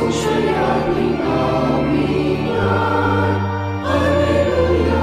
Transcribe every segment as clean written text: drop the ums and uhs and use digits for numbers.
Siya'y ating aminan. Alleluia,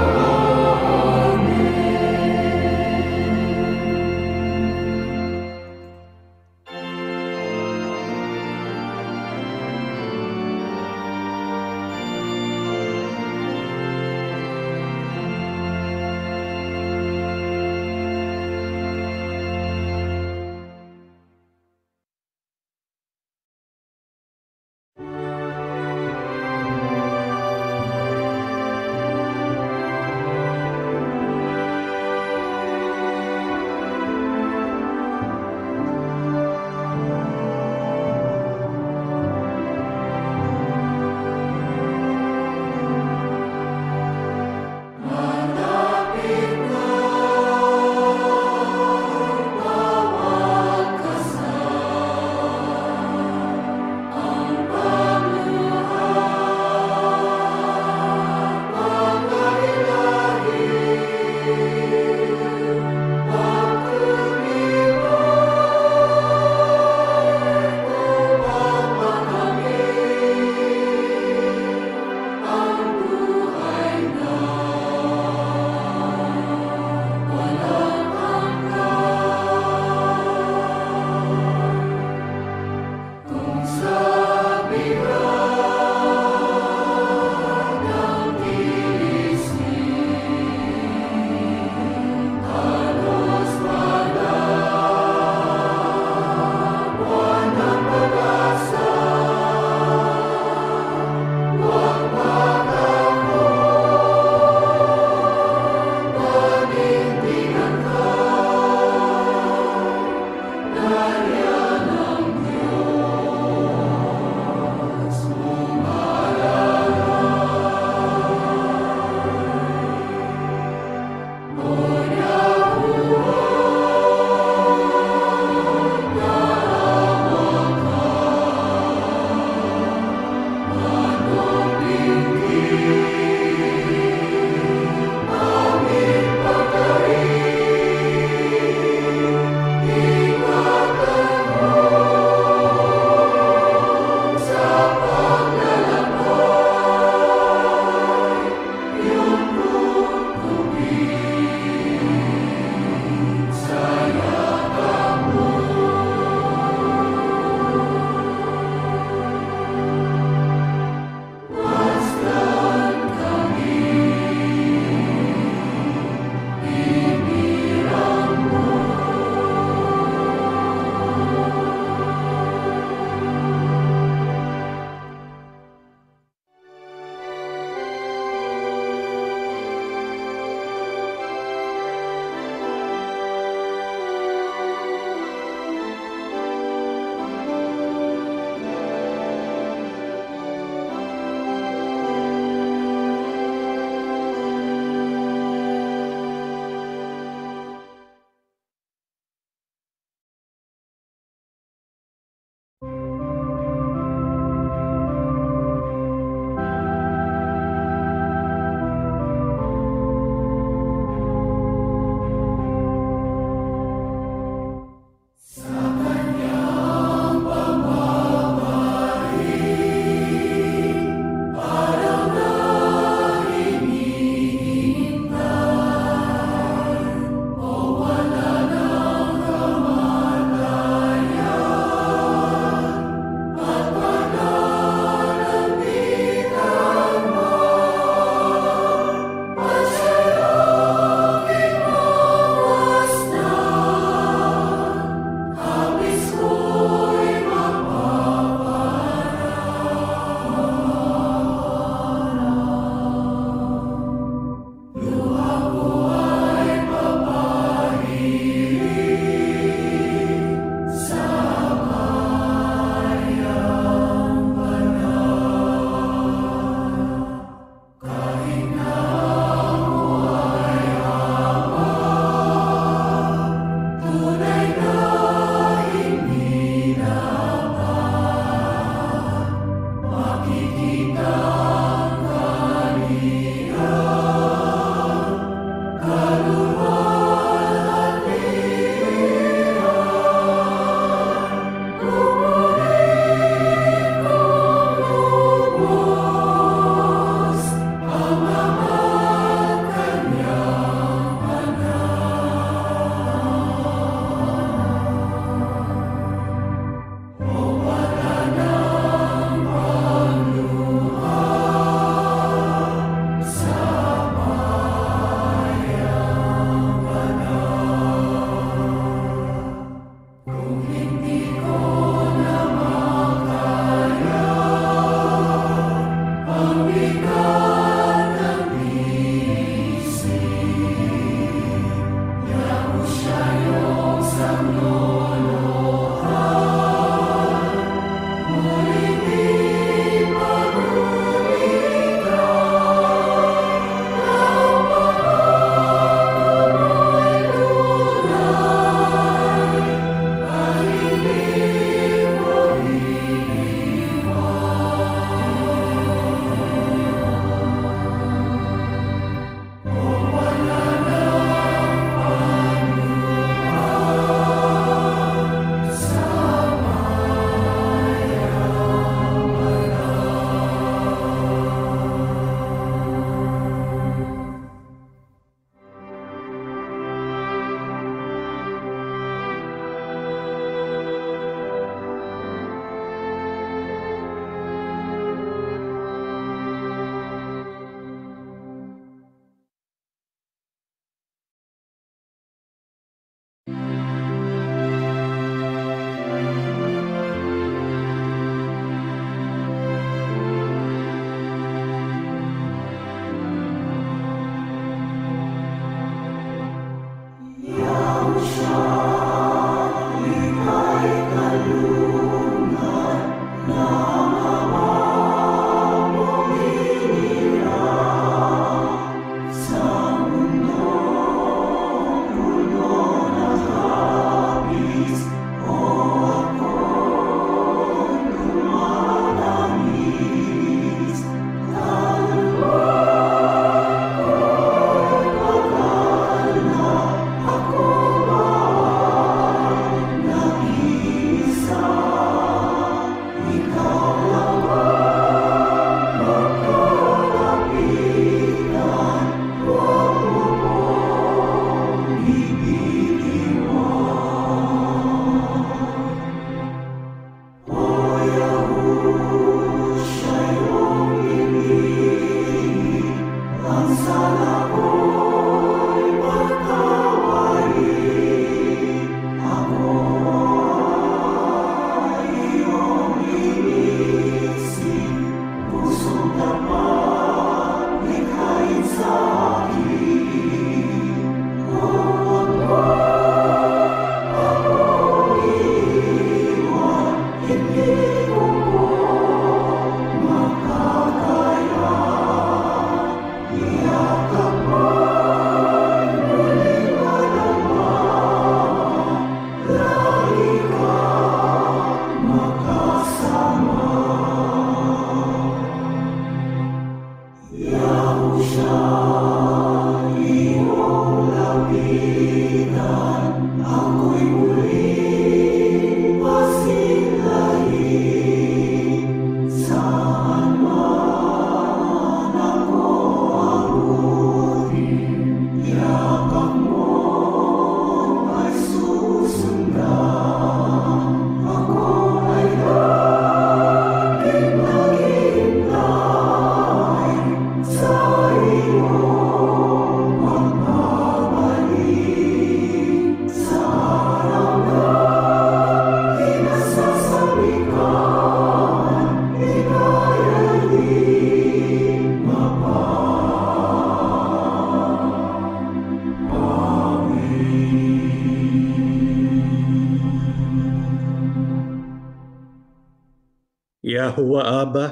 Yahuwah Aba,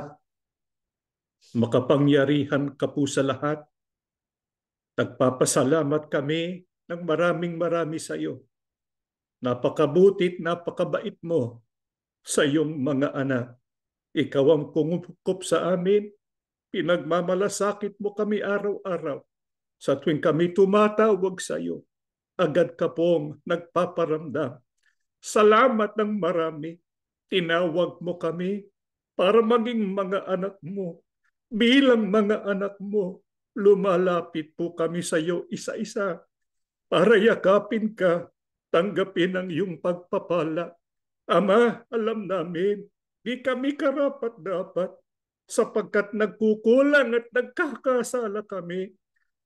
makapangyarihan ka po sa lahat. Nagpapasalamat kami ng marami sa iyo. Napakabutit, napakabait mo sa iyong mga anak. Ikaw ang kumukup sa amin. Pinagmamalasakit mo kami araw-araw. Sa tuwing kami tumatawag sa iyo, agad ka pong nagpaparamdam. Salamat ng marami. Tinawag mo kami para maging mga anak mo. Bilang mga anak mo, lumalapit po kami sa iyo isa-isa para yakapin ka, tanggapin ang iyong pagpapala. Ama, alam namin, di kami karapat-dapat sapagkat nagkukulang at nagkakasala kami.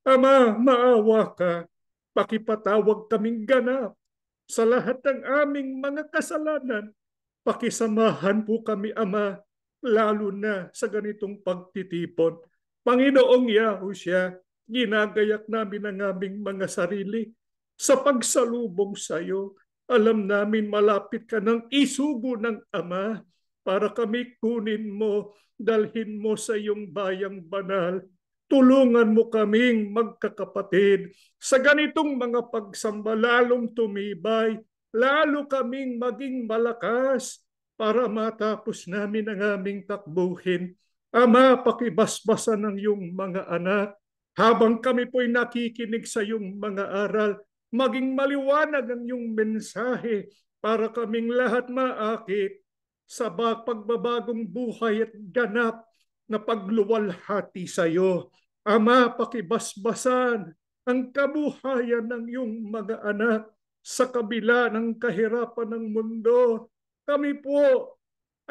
Ama, maawa ka, pakipatawag kaming ganap sa lahat ng aming mga kasalanan. Pakisamahan po kami, Ama, lalo na sa ganitong pagtitipon. Panginoong Yahushua, ginagayak namin ang aming mga sarili sa pagsalubong sa iyo. Alam namin malapit ka ng isugo ng Ama para kami kunin mo, dalhin mo sa iyong bayang banal. Tulungan mo kaming magkakapatid sa ganitong mga pagsamba, lalong tumibay, lalo kaming maging malakas para matapos namin ang aming takbuhin. Ama, pakibasbasan ng iyong mga anak habang kami po'y nakikinig sa iyong mga aral. Maging maliwanag ang iyong mensahe para kaming lahat maakit sa pagbabagong buhay at ganap na pagluwalhati sa iyo. Ama, pakibasbasan ang kabuhayan ng iyong mga anak sa kabila ng kahirapan ng mundo. Kami po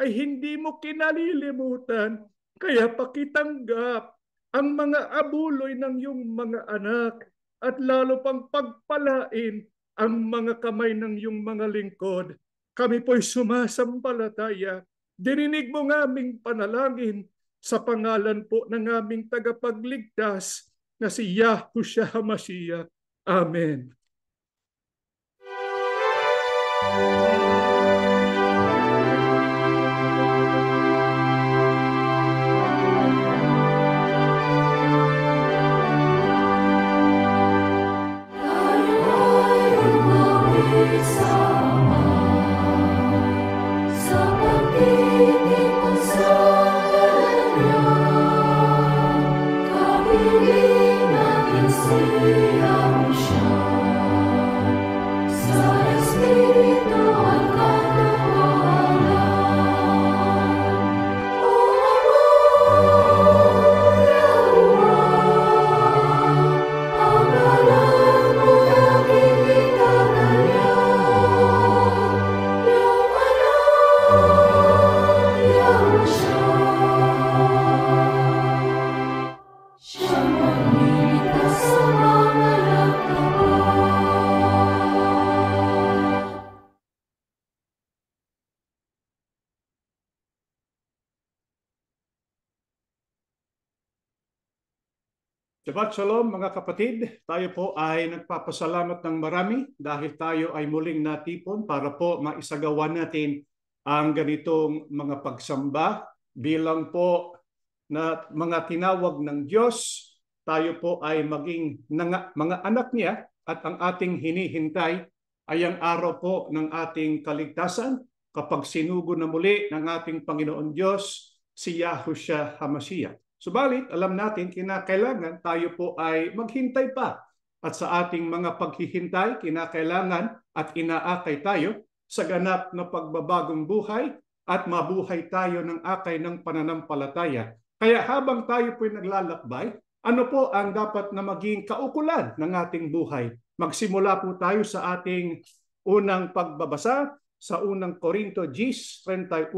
ay hindi mo kinalilimutan, kaya pakitanggap ang mga abuloy ng iyong mga anak at lalo pang pagpalain ang mga kamay ng iyong mga lingkod. Kami po'y sumasampalataya. Dininig mo ng aming panalangin sa pangalan po ng aming tagapagligtas na si Yahushua HaMashiach. Amen. Shabbat Shalom mga kapatid, tayo po ay nagpapasalamat ng marami dahil tayo ay muling natipon para po maisagawa natin ang ganitong mga pagsamba bilang po na mga tinawag ng Diyos. Tayo po ay maging mga anak niya at ang ating hinihintay ay ang araw po ng ating kaligtasan kapag sinugo na muli ng ating Panginoon Diyos si Yahushua HaMashiach. Subalit, alam natin kinakailangan tayo po ay maghintay pa. At sa ating mga paghihintay, kinakailangan at inaakay tayo sa ganap na pagbabagong buhay at mabuhay tayo ng akay ng pananampalataya. Kaya habang tayo po ay naglalakbay, ano po ang dapat na maging kaukulan ng ating buhay? Magsimula po tayo sa ating unang pagbabasa sa unang Korinto 10:31.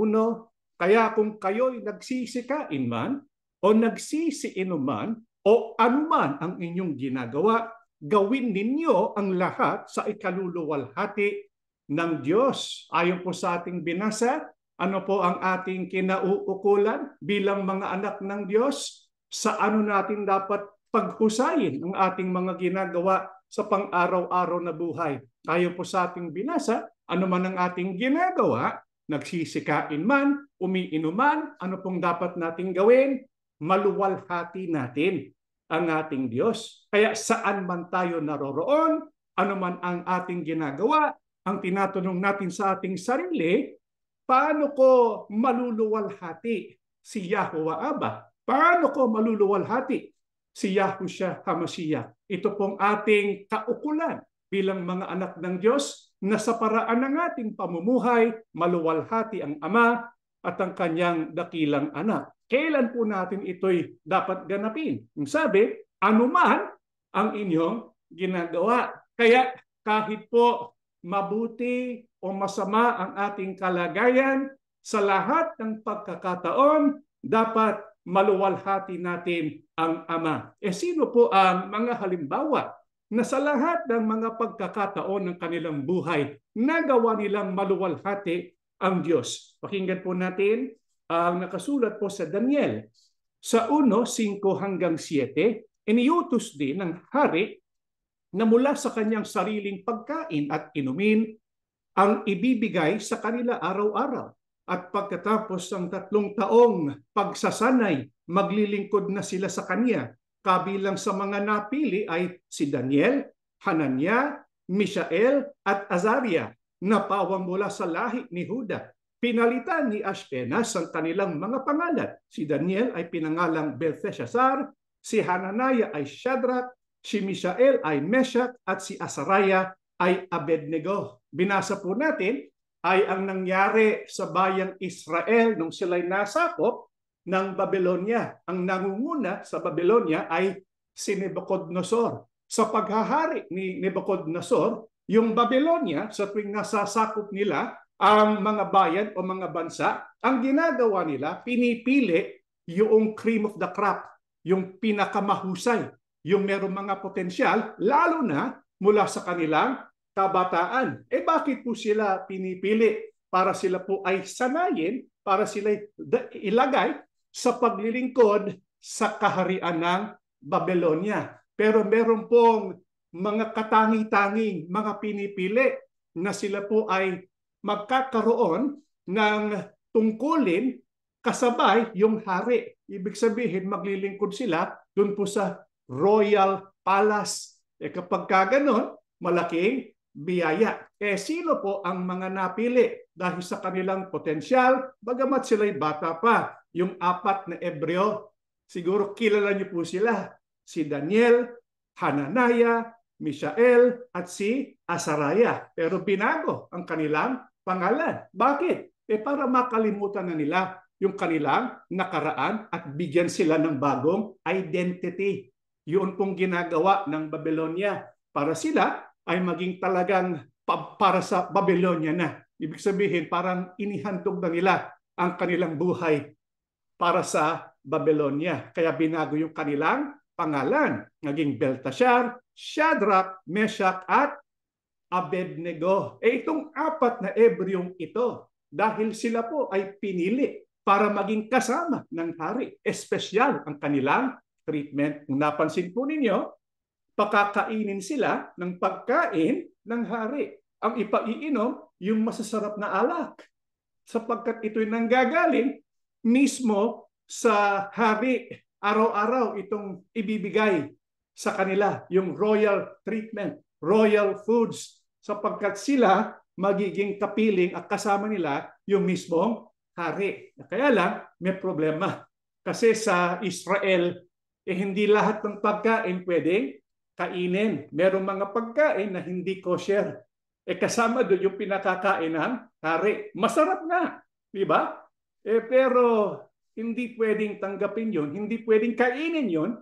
Kaya kung kayo'y nagsisikain man, o nagsisiinuman o anuman ang inyong ginagawa, gawin ninyo ang lahat sa ikaluluwalhati ng Diyos. Ayon po sa ating binasa, ano po ang ating kinauukulan bilang mga anak ng Diyos? Sa ano natin dapat paghusayin ang ating mga ginagawa sa pang-araw-araw na buhay? Ayon po sa ating binasa, ano man ang ating ginagawa, nagsisikain man, umiinom man, ano pong dapat nating gawin? Maluwalhati natin ang ating Diyos. Kaya saan man tayo naroroon, ano man ang ating ginagawa, ang tinatanong natin sa ating sarili, paano ko maluluwalhati si Yahuwah Abba? Paano ko maluluwalhati si Yahushua HaMashiach? Ito pong ating kaukulan bilang mga anak ng Diyos na sa paraan ng ating pamumuhay, maluwalhati ang Ama at ang kanyang dakilang anak. Kailan po natin ito'y dapat ganapin? Yung sabi, anuman ang inyong ginagawa. Kaya kahit po mabuti o masama ang ating kalagayan, sa lahat ng pagkakataon, dapat maluwalhati natin ang Ama. Sino po ang mga halimbawa na sa lahat ng mga pagkakataon ng kanilang buhay, nagawa nilang maluwalhati ang Diyos? Pakinggan po natin ang nakasulat po sa Daniel. Sa 1:5-7, iniutos din ng hari na mula sa kanyang sariling pagkain at inumin ang ibibigay sa kanila araw-araw. At pagkatapos ng 3 taong pagsasanay, maglilingkod na sila sa kanya. Kabilang sa mga napili ay si Daniel, Hanania, Mishael at Azaria na pawang mula sa lahi ni Huda. Pinalitan ni Ashpenaz ang kanilang mga pangalan. Si Daniel ay pinangalang Belteshazzar, si Hananiah ay Shadrach, si Mishael ay Meshach at si Azariah ay Abednego. Binasa po natin ay ang nangyari sa bayang Israel nung sila'y nasakop ng Babylonia. Ang nangunguna sa Babylonia ay si Nebuchadnezzar. Sa paghahari ni Nebuchadnezzar, yung Babylonia, sa tuwing nasasakop nila ang mga bayan o mga bansa, ang ginagawa nila, pinipili yung cream of the crop, yung pinakamahusay, yung merong mga potensyal, lalo na mula sa kanilang kabataan. Bakit po sila pinipili? Para sila po ay sanayin, para sila ilagay sa paglilingkod sa kaharian ng Babylonia. Pero meron pong mga katangi-tanging mga pinipili na sila po ay magkakaroon ng tungkulin kasabay yung hari. Ibig sabihin, maglilingkod sila dun po sa Royal Palace. Kapag kaganon, malaking biyaya. Sino po ang mga napili? Dahil sa kanilang potensyal, bagamat sila'y bata pa. Yung 4 na Ebreo, siguro kilala niyo po sila. Si Daniel, Hananiah, Mishael, at si Azariah. Pero binago ang kanilang pangalan. Bakit? Para makalimutan na nila yung kanilang nakaraan at bigyan sila ng bagong identity. Yun pong ginagawa ng Babylonia para sila ay maging talagang para sa Babylonia na. Ibig sabihin, parang inihantog na nila ang kanilang buhay para sa Babylonia. Kaya binago yung kanilang pangalan. Naging Belteshazzar, Shadrach, Meshach, at Abednego. Itong 4 na Ebreong ito, dahil sila po ay pinili para maging kasama ng hari. Espesyal ang kanilang treatment. Kung napansin po ninyo, pakakainin sila ng pagkain ng hari. Ang ipaiinom, yung masasarap na alak. Sapagkat ito'y nanggagaling mismo sa hari. Araw-araw itong ibibigay sa kanila, yung royal treatment, royal foods. Sapagkat sila magiging kapiling at kasama nila yung mismong hari. Kaya lang, may problema. Kasi sa Israel, hindi lahat ng pagkain pwedeng kainin. Merong mga pagkain na hindi kosher. Kasama doon yung pinakakain ng hari. Masarap nga, di ba? Pero hindi pwedeng tanggapin yun, hindi pwedeng kainin yun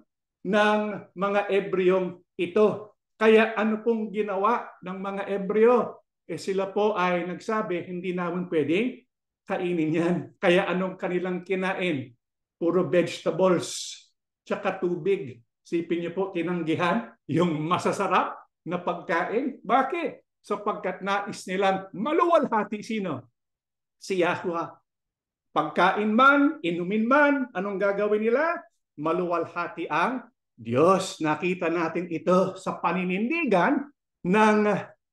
ng mga Ebreong ito. Kaya ano pong ginawa ng mga Ebreo? Sila po ay nagsabi, hindi namin pwedeng kainin yan. Kaya anong kanilang kinain? Puro vegetables, tsaka tubig. Sipin niyo po, tinanggihan yung masasarap na pagkain. Bakit? Sapagkat nais nilang maluwalhati sino? Si Yahuwah. Pagkain man, inumin man, anong gagawin nila? Maluwalhati ang Diyos. Nakita natin ito sa paninindigan ng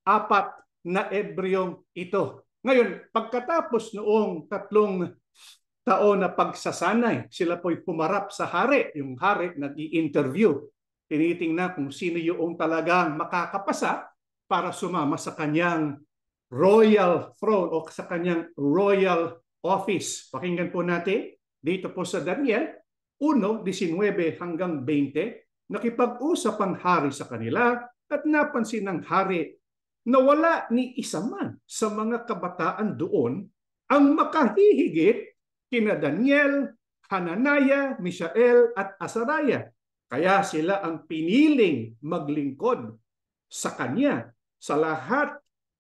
4 na Ebreong ito. Ngayon, pagkatapos noong 3 taon na pagsasanay, sila po'y pumarap sa hari. Yung hari nag-i-interview. Tinitingnan kung sino yung talagang makakapasa para sumama sa kanyang royal throne o sa kanyang royal office. Pakinggan po natin dito po sa Daniel 1:19 hanggang 20. Nakipag-usap ang hari sa kanila at napansin ng hari na wala ni isa man sa mga kabataan doon ang makahihigit kina Daniel, Hananaya, Mishael at Azariah. Kaya sila ang piniling maglingkod sa kanya. Sa lahat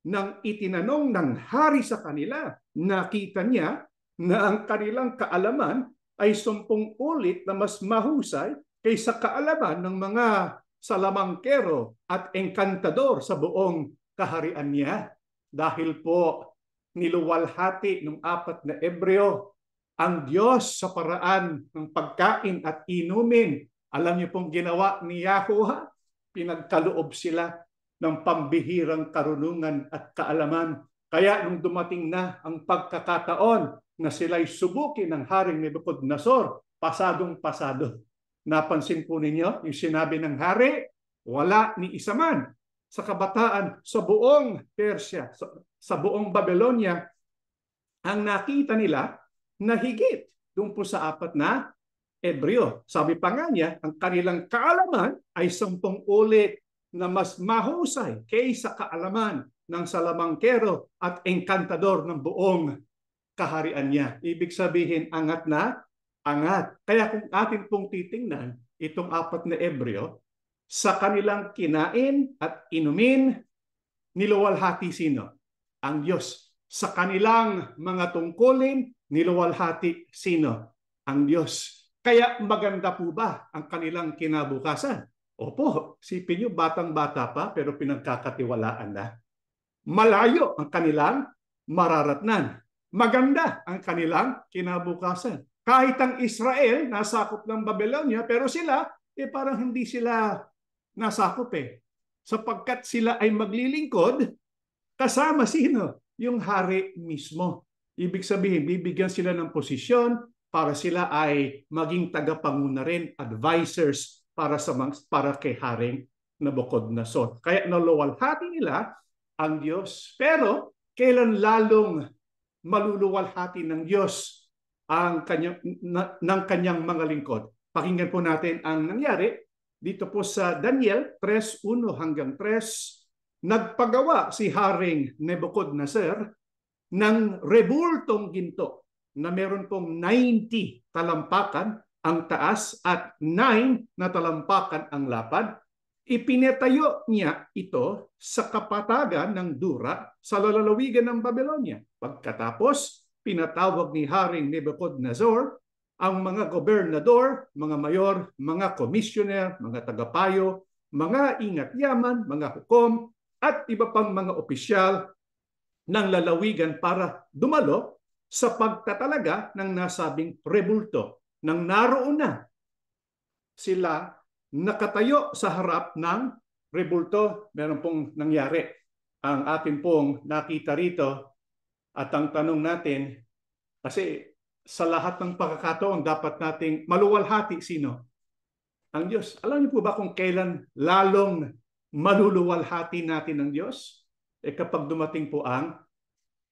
ng itinanong ng hari sa kanila, nakita niya na ang kanilang kaalaman ay 10 ulit na mas mahusay kaysa kaalaman ng mga salamangkero at engkantador sa buong kaharian niya. Dahil po niluwalhati ng 4 na Ebreo ang Diyos sa paraan ng pagkain at inumin. Alam niyo pong ginawa ni Yahuwah? Pinagkaloob sila ng pambihirang karunungan at kaalaman. Kaya nung dumating na ang pagkakataon na sila'y subukin ng Haring Nebuchadnezzar, pasadong-pasado. Napansin po ninyo yung sinabi ng hari, wala ni isa man sa kabataan sa buong Persia, sa buong Babylonia, ang nakita nila na higit doon po sa 4 na Ebreo. Sabi pa nga niya, ang kanilang kaalaman ay 10 ulit na mas mahusay kaysa kaalaman ng salamangkero at engkantador ng buong kaharian niya. Ibig sabihin, angat na angat. Kaya kung atin pong titingnan itong 4 na Ebreo, sa kanilang kinain at inumin, niluwalhati sino? Ang Diyos. Sa kanilang mga tungkulin, niluwalhati sino? Ang Diyos. Kaya maganda po ba ang kanilang kinabukasan? Opo, sipin nyo, batang-bata pa pero pinagkakatiwalaan na. Malayo ang kanilang mararatnan. Maganda ang kanilang kinabukasan. Kahit ang Israel nasakop ng Babylonia, pero sila, parang hindi sila nasakop sapagkat sila ay maglilingkod kasama sino? Yung hari mismo. Ibig sabihin, bibigyan sila ng posisyon para sila ay maging tagapanguna rin, advisors para kay Haring Nebuchadnezzar. Kaya naluwalhati nila ang Diyos. Pero kailan lalong maluluwalhati ng Diyos ang ng kanyang mga lingkod? Pakinggan po natin ang nangyari dito po sa Daniel 3:1 hanggang 3. Nagpagawa si Haring Nebuchadnezzar ng rebultong ginto na meron pong 90 talampakan ang taas at 9 na talampakan ang lapad. Ipinatayo niya ito sa kapatagan ng Dura sa lalawigan ng Babylonia. Pagkatapos, pinatawag ni Haring Nebuchadnezzar ang mga gobernador, mga mayor, mga komisyoner, mga tagapayo, mga ingat-yaman, mga hukom, at iba pang mga opisyal ng lalawigan para dumalo sa pagtatalaga ng nasabing rebulto. Nang naroon na sila nakatayo sa harap ng rebulto, meron pong nangyari. Ang atin pong nakita rito at ang tanong natin, kasi sa lahat ng pagkakataon dapat nating maluwalhati sino? Ang Diyos. Alam niyo po ba kung kailan lalong maluluwalhati natin ng Diyos? Kapag dumating po ang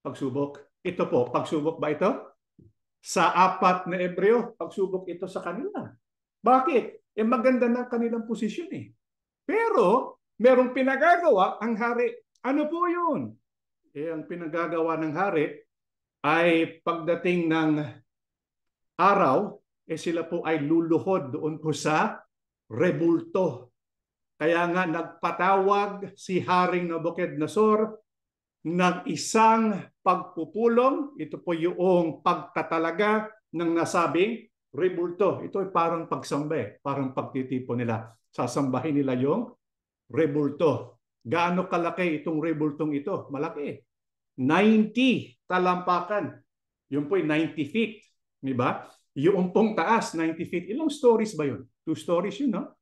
pagsubok. Ito po, pagsubok ba ito? Sa 4 na Ebreo, pagsubok ito sa kanila. Bakit? Maganda na kanilang posisyon Pero, merong pinagagawa ang hari. Ano po yun? Ang pinagagawa ng hari ay pagdating ng araw, sila po ay luluhod doon po sa rebulto. Kaya nga nagpatawag si Haring Nebuchadnezzar ng isang pagpupulong. Ito po yung pagtatalaga ng nasabing rebulto. Ito ay parang pagsamba parang pagtitipon nila. Sasambahin nila yung rebulto. Gaano kalaki itong rebultong ito? Malaki. 90 talampakan. Yun po ay 90 feet. Diba? Yung pong taas, 90 feet. Ilang stories ba yun? 2 stories yun, no?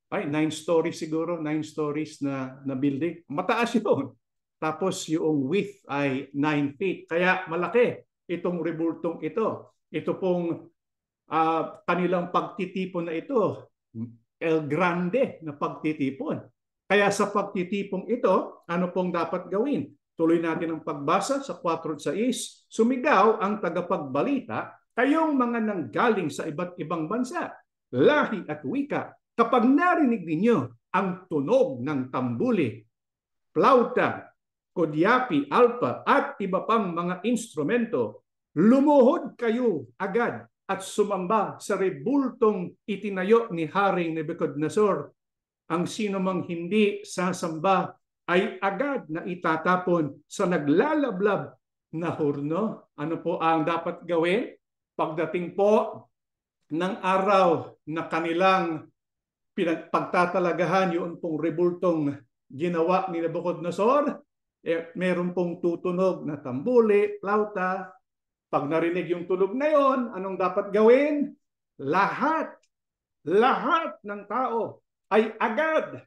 Ay, 9 stories siguro. 9 stories na building. Mataas yun. tapos yung width ay 9 feet. Kaya malaki itong rebultong ito. Ito pong kanilang pagtitipon na ito, El Grande na pagtitipon. Kaya sa pagtitipong ito, ano pong dapat gawin? Tuloy natin ang pagbasa sa 4:6. Sumigaw ang tagapagbalita, kayong mga nanggaling sa iba't ibang bansa, lahi at wika, kapag narinig ninyo ang tunog ng tambuli, flauta, kodyapi, alpa at iba pang mga instrumento, lumuhod kayo agad at sumamba sa rebultong itinayo ni Haring Nebuchadnezzar. Ang sino mang hindi sasamba ay agad na itatapon sa naglalablab na hurno. Ano po ang dapat gawin? Pagdating po ng araw na kanilang pagtatalagahan yun pong rebultong ginawa ni Nebuchadnezzar, meron pong tutunog na tambuli, flauta. Pag narinig yung tunog na yon, anong dapat gawin? Lahat ng tao ay agad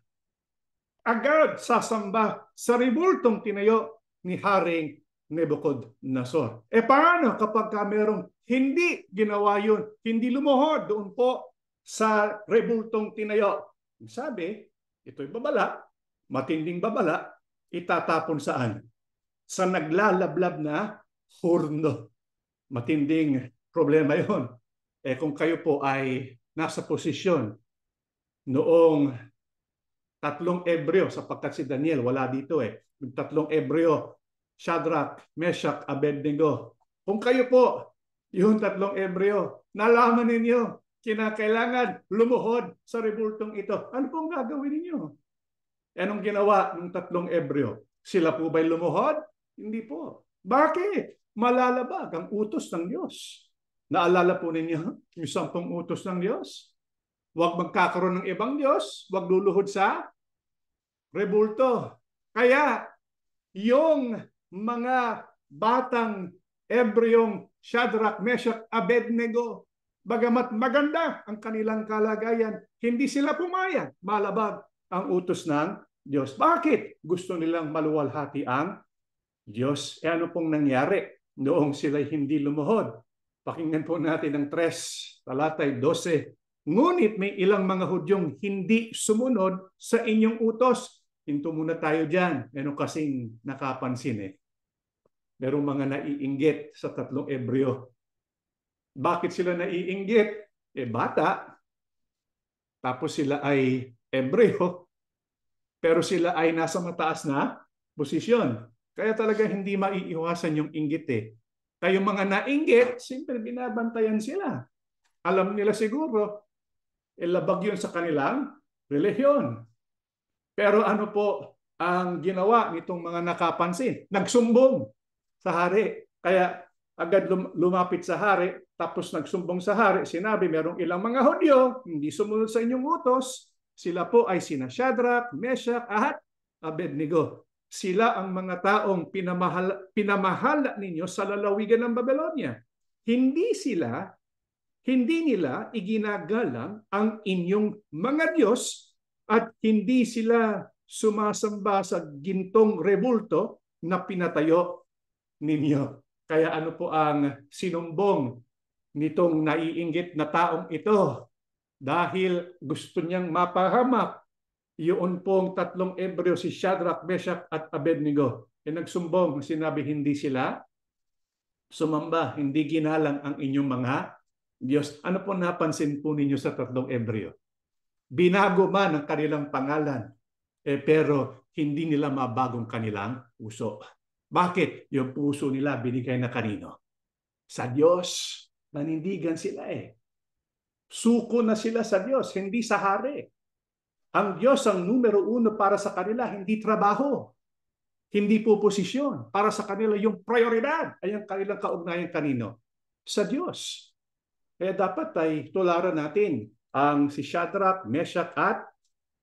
sasamba sa rebultong tinayo ni Haring Nebuchadnezzar. Paano kapag merong hindi ginawa yun, hindi lumuhod doon po sa rebultong tinayo? Sabi, ito'y babala, matinding babala, itatapon saan? Sa naglalablab na hurno. Matinding problema yon. Kung kayo po ay nasa posisyon noong tatlong Ebreo, sapagkat si Daniel wala dito yung tatlong Ebreo, Shadrach, Meshach, Abednego. Kung kayo po, yung tatlong Ebreo, nalaman ninyo, kinakailangan lumuhod sa rebultong ito. Ano pong gagawin ninyo? Anong ginawa ng tatlong Ebreo? Sila po ba'y lumuhod? Hindi po. Bakit? Malalabag ang utos ng Diyos. Naalala po ninyo yung 10 utos ng Diyos? Huwag magkakaroon ng ibang Diyos, huwag luluhod sa rebulto. Kaya yung mga batang Ebreong Shadrach, Meshach, Abednego, bagamat maganda ang kanilang kalagayan, hindi sila pumayag. Malabag ang utos ng Diyos. Bakit? Gusto nilang maluwalhati ang Diyos. Ano pong nangyari noong sila'y hindi lumuhod? Pakinggan po natin ang 3, talatay 12. Ngunit may ilang mga Hudyong hindi sumunod sa inyong utos. Hinto muna tayo dyan. Meron kasing nakapansin Merong mga naiinggit sa tatlong Ebreo. Bakit sila naiinggit? Bata. Tapos sila ay Ebreo. Pero sila ay nasa mataas na posisyon. Kaya talaga hindi maiiwasan yung inggit Kayong mga nainggit, simple binabantayan sila. Alam nila siguro, labag yun sa kanilang relihiyon. Pero ano po ang ginawa nitong mga nakapansin? Nagsumbong sa hari. Kaya agad lumapit sa hari, tapos nagsumbong sa hari. Sinabi, merong ilang mga Hudyo, hindi sumunod sa inyong utos. Sila po ay sina Shadrach, Meshach, at Abednego. Sila ang mga taong pinamahala ninyo sa lalawigan ng Babylonia. Hindi nila iginagalang ang inyong mga Diyos at hindi sila sumasamba sa gintong rebulto na pinatayo ninyo. Kaya ano po ang sinumbong nitong naiinggit na taong ito? Dahil gusto niyang mapahamak yun pong tatlong Ebreo, si Shadrach, Meshach at Abednego. Nagsumbong, sinabi hindi sila sumamba, hindi ginalang ang inyong mga Diyos. Ano po napansin po ninyo sa tatlong Ebreo? Binago man ang kanilang pangalan, pero hindi nila mabagong kanilang puso. Bakit? Yung puso nila binigay na kanino? Sa Diyos. Nanindigan sila Suko na sila sa Diyos, hindi sa hari. Ang Diyos ang numero 1 para sa kanila, hindi trabaho, hindi po posisyon. Para sa kanila, yung prioridad ay ang kanilang kaugnayan kanino? Sa Diyos. Kaya dapat ay tularan natin ang si Shadrach, Meshach at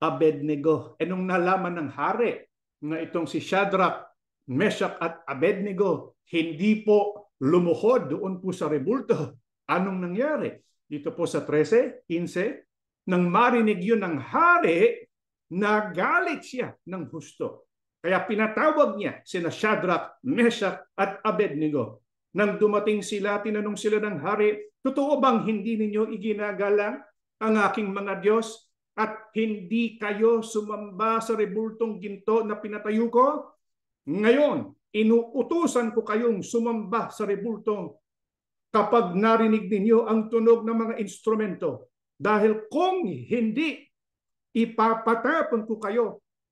Abednego. Nung nalaman ng hari na itong si Shadrach, Meshach at Abednego hindi po lumuhod doon po sa rebulto, anong nangyari? Dito po sa 13:15, nang marinig yun ng hari, nagalit siya ng husto. Kaya pinatawag niya sina Shadrach, Meshach at Abednego. Nang dumating sila, tinanong sila ng hari, totoo bang hindi ninyo iginagalang ang aking mga Diyos at hindi kayo sumamba sa rebultong ginto na pinatayo ko? Ngayon, inuutusan ko kayong sumamba sa rebultong kapag narinig ninyo ang tunog ng mga instrumento. Dahil kung hindi, ipapatapon ko kayo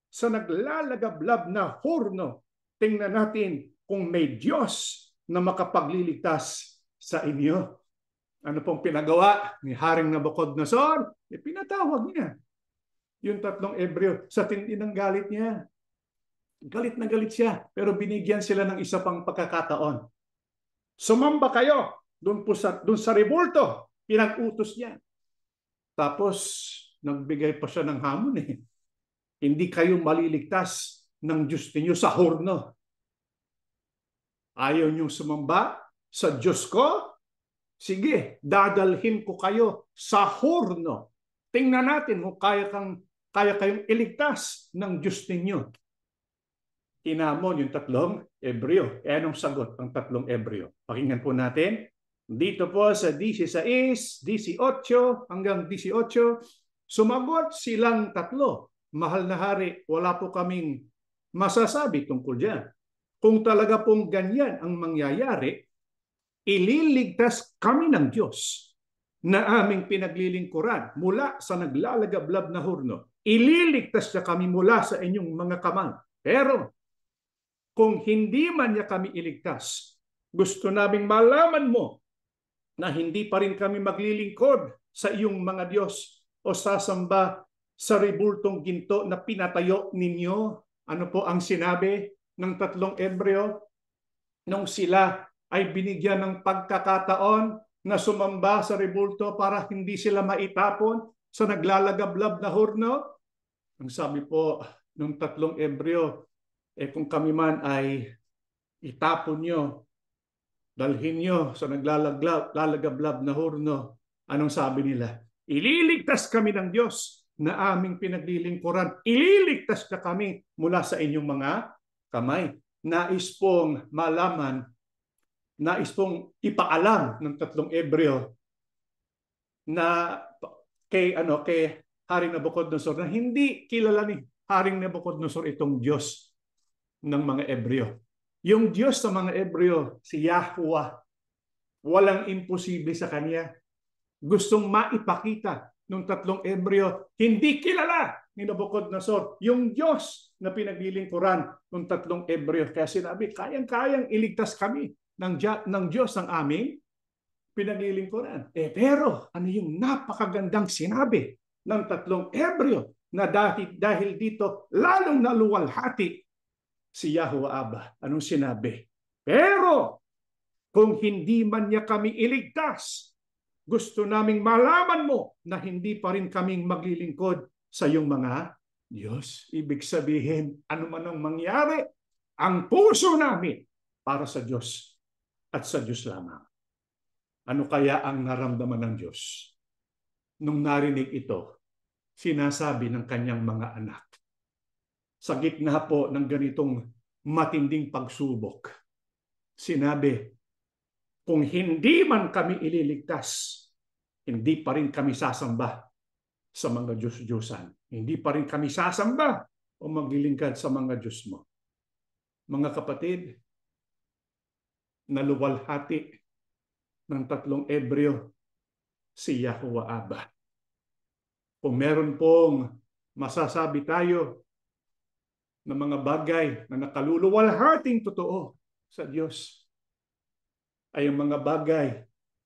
sa naglalagablab na horno. Tingnan natin kung may Diyos na makapagliligtas sa inyo. Ano pong pinagawa ni Haring Nabucodonosor? Pinatawag niya yung tatlong Hebreo sa tindi ng galit niya. Galit na galit siya, pero binigyan sila ng isa pang pagkakataon. Sumamba kayo doon sa rebulto. Pinag-utos niya. Tapos, nagbigay pa siya ng hamon eh. Hindi kayo maliligtas ng Diyos ninyo sa horno. Ayaw niyong sumamba sa Diyos ko? Sige, dadalhin ko kayo sa horno. Tingnan natin kung kaya kayong iligtas ng Diyos ninyo. Tinamon yung tatlong Hebreo. Anong sagot ang tatlong Hebreo? Pakinggan po natin. Dito po sa 16, 18 hanggang 18, sumagot silang tatlo. Mahal na hari, wala po kaming masasabi tungkol dyan. Kung talaga pong ganyan ang mangyayari, ililigtas kami ng Diyos na aming pinaglilingkuran mula sa naglalagablab na horno. Ililigtas niya kami mula sa inyong mga kamay. Pero kung hindi man niya kami iligtas, gusto naming malaman mo na hindi pa rin kami maglilingkod sa iyong mga Diyos o sasamba sa rebultong ginto na pinatayo ninyo. Ano po ang sinabi ng tatlong Hebreo nung sila ay binigyan ng pagkakataon na sumamba sa rebulto para hindi sila maitapon sa naglalagablab na horno? Ang sabi po ng tatlong Hebreo, kung kami man ay itapon nyo, dalhin nyo sa naglalagablab na horno, anong sabi nila? Ililigtas kami ng Diyos na aming pinaglilingkuran. Ililigtas na kami mula sa inyong mga kamay. Nais pong malaman, nais pong ipaalam ng tatlong Hebreo na kay Haring Nabucodonosor na hindi kilala ni Haring Nabucodonosor itong Diyos ng mga Hebreo. Yung Diyos ng mga Hebreo, si Yahweh, walang imposible sa kanya. Gustong maipakita ng tatlong Hebreo, hindi kilala ni Nabucodonosor yung Diyos na pinaglilingkuran ng tatlong Hebreo. Kaya sinabi, kayang-kayang iligtas kami ng Diyos ng aming pinaglilingkuran. Pero ano yung napakagandang sinabi ng tatlong Hebreo na dahil dito lalong naluwalhati si Yahweh Abba. Anong sinabi? Pero kung hindi man niya kami iligtas, gusto naming malaman mo na hindi pa rin kaming maglilingkod sa iyong mga Diyos. Ibig sabihin, ano man ang mangyari, ang puso namin para sa Diyos at sa Diyos lamang. Ano kaya ang naramdaman ng Diyos? Nung narinig ito, sinasabi ng kanyang mga anak, sa gitna po ng ganitong matinding pagsubok, sinabi, kung hindi man kami ililigtas, hindi pa rin kami sasamba sa mga Diyos-Diyosan. Hindi pa rin kami sasamba o maglilingkod sa mga Diyos mo. Mga kapatid, naluwalhati ng tatlong Hebreo si Yahweh Abba. Kung meron pong masasabi tayo ng mga bagay na nakaluluwalhating totoo sa Diyos, ay ang mga bagay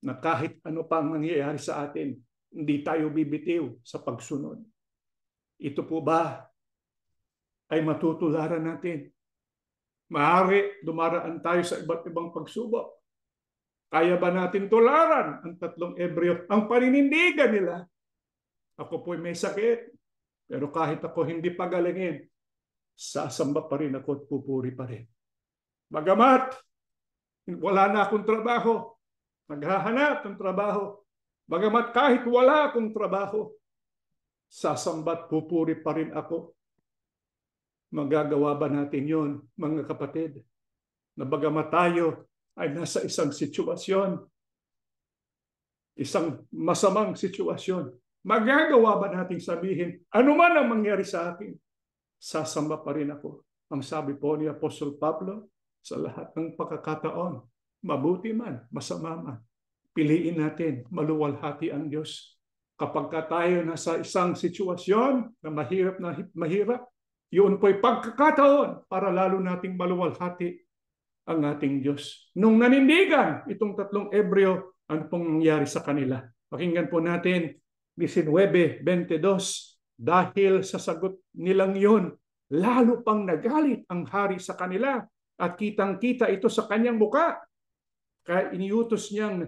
na kahit ano pa ang nangyayari sa atin, hindi tayo bibitiw sa pagsunod. Ito po ba ay matutularan natin? Maaari dumaraan tayo sa iba't ibang pagsubok. Kaya ba natin tularan ang tatlong Hebreo, ang paninindigan nila? Ako po may sakit, pero kahit ako hindi pagalingin, sasamba pa rin ako at pupuri pa rin. Bagamat wala na akong trabaho, naghahanap ng trabaho. Bagamat kahit wala akong trabaho, sasamba't pupuri pa rin ako. Magagawa ba natin yun, mga kapatid? Na bagamat tayo ay nasa isang sitwasyon, isang masamang sitwasyon, magagawa ba nating sabihin, ano man ang mangyari sa akin, sasamba pa rin ako. Ang sabi po ni Apostol Pablo, sa lahat ng pagkakataon, mabuti man, masama man, piliin natin maluwalhati ang Diyos. Kapag tayo nasa isang sitwasyon na mahirap, yun po'y pagkakataon para lalo nating maluwalhati ang ating Diyos. Nung nanindigan itong tatlong Ebreo, ano pong nangyari sa kanila? Pakinggan po natin 19:22. Dahil sa sagot nilang yun, lalo pang nagalit ang hari sa kanila at kitang-kita ito sa kanyang muka. Kaya iniutos niyang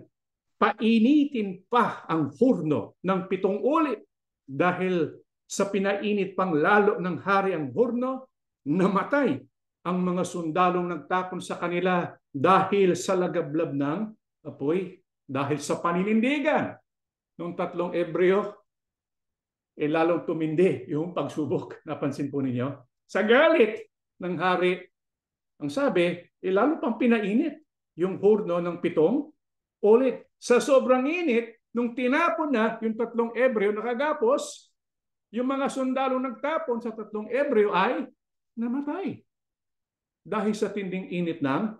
painitin pa ang hurno ng 7 ulit dahil sa pinainit pang lalo ng hari ang hurno, namatay ang mga sundalong nagtapon sa kanila dahil sa lagablab ng apoy, dahil sa paninindigan ng tatlong Ebreo, lalong tumindi yung pagsubok. Napansin po ninyo? Sa galit ng hari, ang sabi, lalo pang pinainit yung hurno ng 7 ulit. Sa sobrang init, nung tinapon na yung tatlong Ebreo nakagapos, yung mga sundalo nagtapon sa tatlong Ebreo ay namatay. Dahil sa tinding init ng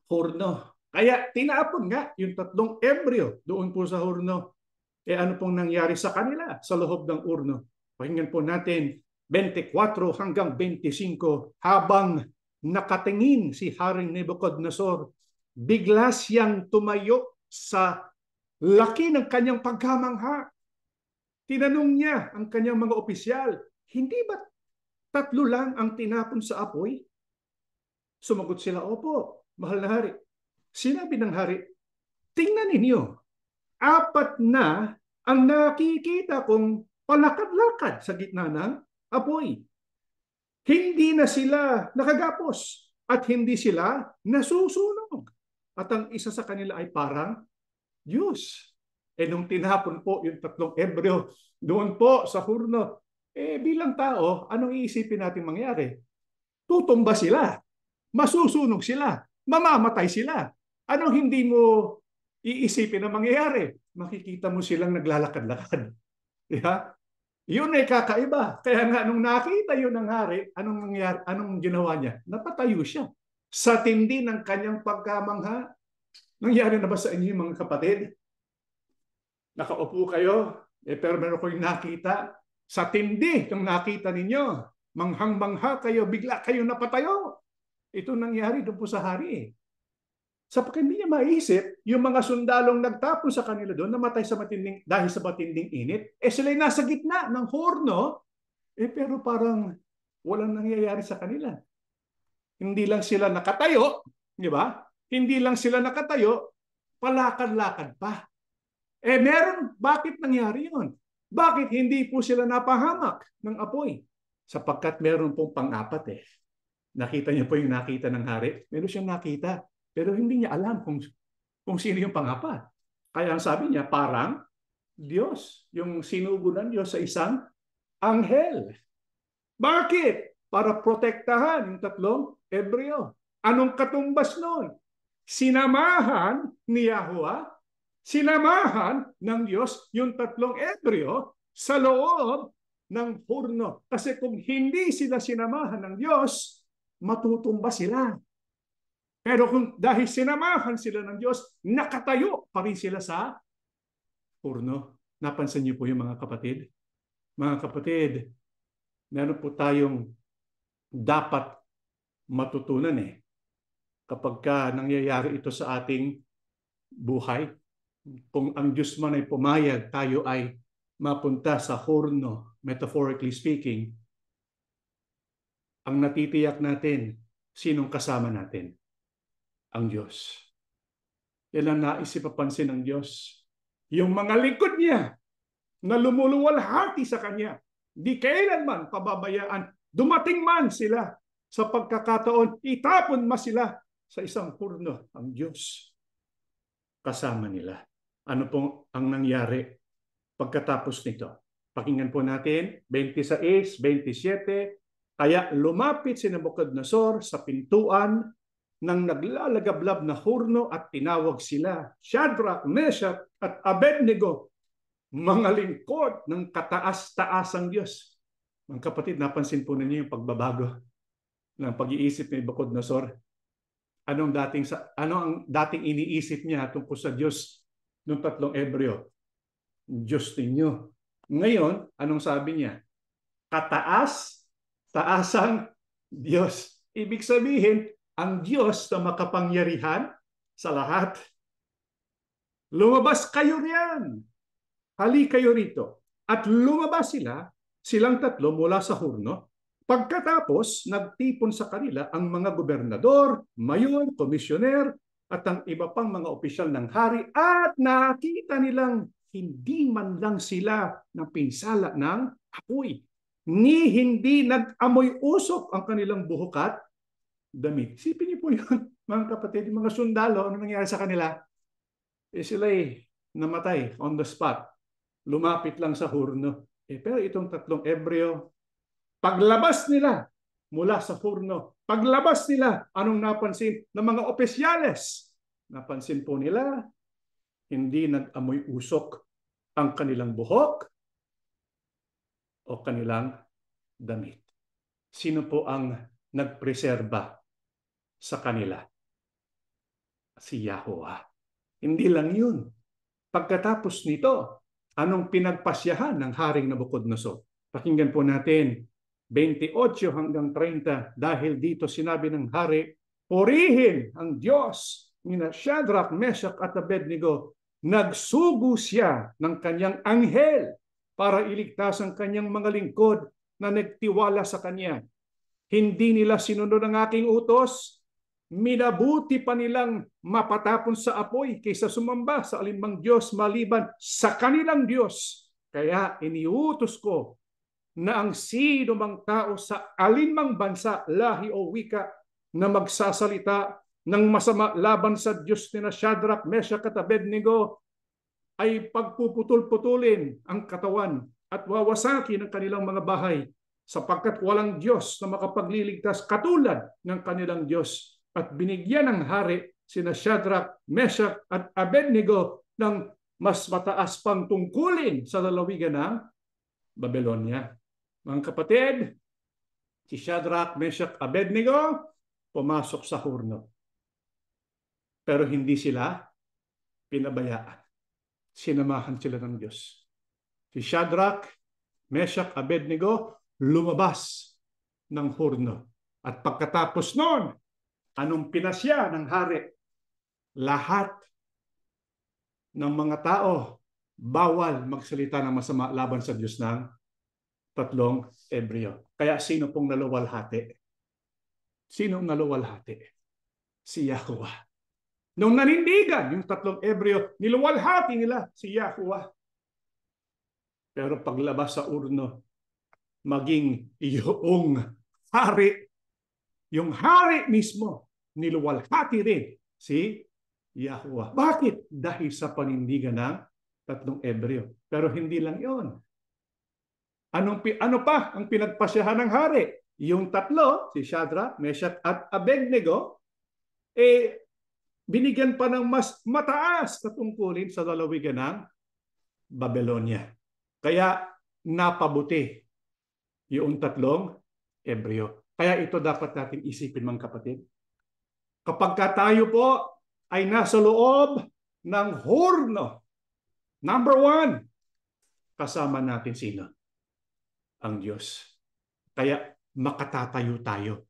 hurno. Kaya tinapon nga yung tatlong Ebreo doon po sa hurno. Ano pong nangyari sa kanila sa loob ng urno? Pakinggan po natin 24 hanggang 25. Habang nakatingin si Haring Nebuchadnezzar, bigla siyang tumayo sa laki ng kanyang pagkamangha. Tinanong niya ang kanyang mga opisyal, hindi ba 3 lang ang tinapon sa apoy? Sumagot sila, opo, mahal na hari. Sinabi ng hari, tingnan ninyo, 4 na ang nakikita kong palakad-lakad sa gitna ng apoy. Hindi na sila nakagapos at hindi sila nasusunog. At ang isa sa kanila ay parang Diyos. Nung tinapon po yung tatlong Ebreo doon po sa hurno, bilang tao, anong iisipin natin mangyari? Tutumba sila, masusunog sila, mamamatay sila. Anong hindi mo iisipin na mangyayari? Makikita mo silang naglalakad-lakad. Yeah? Yun ay kakaiba. Kaya nga nung nakita yun ng hari, anong nangyari, anong ginawa niya? Napatayo siya. Sa tindi ng kanyang pagkamangha. Nangyari na ba sa inyo mga kapatid? Nakaupo kayo, pero meron ko yung nakita. Sa tindi ng nakita ninyo, manghang-mangha kayo, bigla kayo napatayo. Ito nangyari doon po sa hari. Sapagkat hindi niya maisip, yung mga sundalong nagtapon sa kanila doon, namatay sa dahil sa matinding init, sila'y nasa gitna ng horno, pero parang walang nangyayari sa kanila. Hindi lang sila nakatayo, di ba? Hindi lang sila nakatayo, palakad-lakad pa. Bakit nangyari yun? Bakit hindi po sila napahamak ng apoy? Sapagkat meron pong pang-apat . Nakita niyo po yung nakita ng hari? Meron siyang nakita. Pero hindi niya alam kung sino yung pang-apat. Kaya ang sabi niya, parang Diyos. Yung sinugo ng Diyos sa isang anghel. Bakit? Para protektahan yung tatlong Ebreo. Anong katumbas nun? Sinamahan ni Yahuwah, sinamahan ng Diyos yung tatlong Ebreo sa loob ng hurno. Kasi kung hindi sila sinamahan ng Diyos, matutumba sila. Pero kung dahil sinamahan sila ng Diyos, nakatayo pa rin sila sa hurno. Napansin niyo po yung mga kapatid? Mga kapatid, meron po tayong dapat matutunan kapag nangyayari ito sa ating buhay. Kung ang Diyos man ay pumayag, tayo ay mapunta sa hurno, metaphorically speaking, ang natitiyak natin, sinong kasama natin? Ang Diyos. Yan ang naisipapansin ng Diyos. Yung mga lingkod niya na lumuluwalhati sa Kanya, di kailanman pababayaan. Dumating man sila sa pagkakataon, itapon man sila sa isang hurno. Ang Diyos kasama nila. Ano pong ang nangyari pagkatapos nito? Pakinggan po natin 26, 27. Kaya lumapit si Nabucodonosor sa pintuan ng naglalagablab na hurno at tinawag sila, Shadrach, Meshach at Abednego, mga lingkod ng kataas-taasang Diyos. Mga kapatid, napansin po ninyo yung pagbabago ng pag-iisip ni Nabucodonosor. Ano ang dating iniisip niya tungkol sa Diyos ng tatlong Hebreo? Diyos ninyo. Ngayon, anong sabi niya? Kataas-taasang Diyos. Ibig sabihin, ang Diyos na makapangyarihan sa lahat. Lumabas kayo riyan. Hali kayo rito. At lumabas silang tatlo mula sa hurno. Pagkatapos, nagtipon sa kanila ang mga gobernador, mayor, komisyoner, at ang iba pang mga opisyal ng hari at nakita nilang hindi man lang sila napinsala ng apoy, ni hindi nag-amoy usok ang kanilang buhok at damit. Isipin niyo po yun, mga kapatid, yung mga sundalo, ano nangyari sa kanila? Sila'y namatay on the spot. Lumapit lang sa hurno. Pero itong tatlong Hebreo, paglabas nila mula sa hurno, paglabas nila, anong napansin ng mga opisyales? Napansin po nila, hindi nag-amoy usok ang kanilang buhok o kanilang damit. Sino po ang nagpreserba sa kanila? Si Yahuwah. Hindi lang yun. Pagkatapos nito, anong pinagpasyahan ng Haring Nabucodonosor? Pakinggan po natin 28 hanggang 30, dahil dito sinabi ng hari, purihin ang Diyos ni Shadrach, Meshach at Abednego. Nagsugo siya ng kanyang anghel para iligtas ang kanyang mga lingkod na nagtiwala sa kanya. Hindi nila sinunod ang aking utos. Minabuti pa nilang mapatapon sa apoy kaysa sumamba sa alinmang Diyos maliban sa kanilang Diyos. Kaya iniutos ko na ang sino mang tao sa alinmang bansa, lahi o wika na magsasalita ng masama laban sa Diyos ni Shadrach, Meshach at Abednego ay pagpuputol-putulin ang katawan at wawasakin ang kanilang mga bahay, sapagkat walang Diyos na makapagliligtas katulad ng kanilang Diyos. At binigyan ng hari sina Shadrach, Meshach at Abednego ng mas mataas pang tungkulin sa lalawigan ng Babylonia. Mga kapatid, si Shadrach, Meshach, Abednego pumasok sa hurno. Pero hindi sila pinabayaan. Sinamahan sila ng Diyos. Si Shadrach, Meshach, Abednego lumabas ng hurno. At pagkatapos noon, anong pinasya ng hari? Lahat ng mga tao bawal magsalita ng masama laban sa Diyos ng tatlong Hebreo. Kaya sino pong naluwalhati? Sino ang naluwalhati? Si Yahuwah. Nung nanindigan yung tatlong Hebreo, niluwalhati nila si Yahuwah. Pero paglabas sa urno, maging yung hari mismo, niluwalhati rin si Yahuwah. Bakit? Dahil sa panindigan ng tatlong Hebreo. Pero hindi lang yon. Ano pa ang pinagpasyahan ng hari? Yung tatlo, si Shadrach, Meshach at Abednego, binigyan pa ng mas mataas na tungkulin sa lalawigan ng Babylonia. Kaya napabuti yung tatlong Hebreo. Kaya ito dapat natin isipin, mga kapatid. Kapag tayo po ay nasa loob ng hurno, number 1, kasama natin sino? Ang Diyos. Kaya makatatayo tayo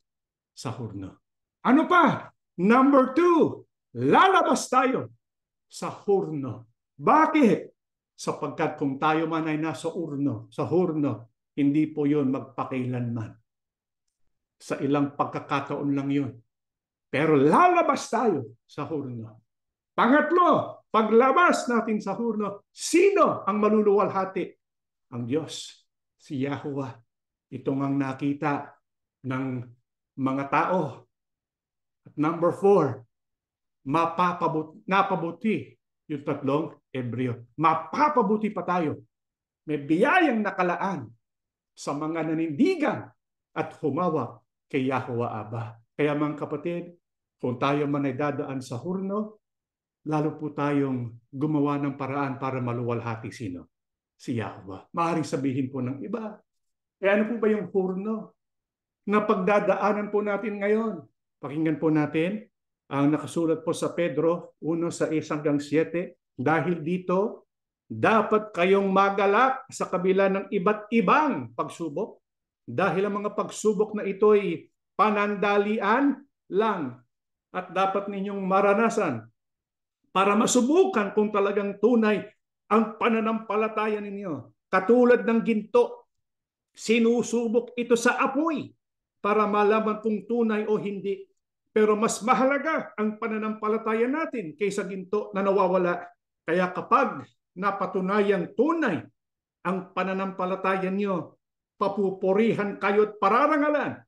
sa hurno. Ano pa? Number 2, lalabas tayo sa hurno. Bakit? Sapagkat kung tayo man ay nasa sa hurno, hindi po yun magpakailanman. Sa ilang pagkakataon lang yun. Pero lalabas tayo sa hurno. Pangatlo, paglabas natin sa hurno, sino ang maluluwalhati? Ang Diyos, si Yahuwah. Ito ang nakita ng mga tao. At number 4, napabuti yung tatlong Hebreo. Mapapabuti pa tayo. May biyayang nakalaan sa mga nanindigan at humawak kay Yahweh Abba. Kaya mga kapatid, kung tayo man ay dadaan sa hurno, lalo po tayong gumawa ng paraan para maluwalhati sino? Si Yahweh. Maaaring sabihin po ng iba, ano po ba yung hurno na pagdadaanan po natin ngayon? Pakinggan po natin ang nakasulat po sa Pedro 1:6-7. Dahil dito, dapat kayong magalak sa kabila ng iba't ibang pagsubok. Dahil ang mga pagsubok na ito'y panandalian lang at dapat ninyong maranasan para masubukan kung talagang tunay ang pananampalataya ninyo. Katulad ng ginto, sinusubok ito sa apoy para malaman kung tunay o hindi. Pero mas mahalaga ang pananampalataya natin kaysa ginto na nawawala. Kaya kapag napatunayang tunay ang pananampalataya niyo, papupurihan kayo at pararangalan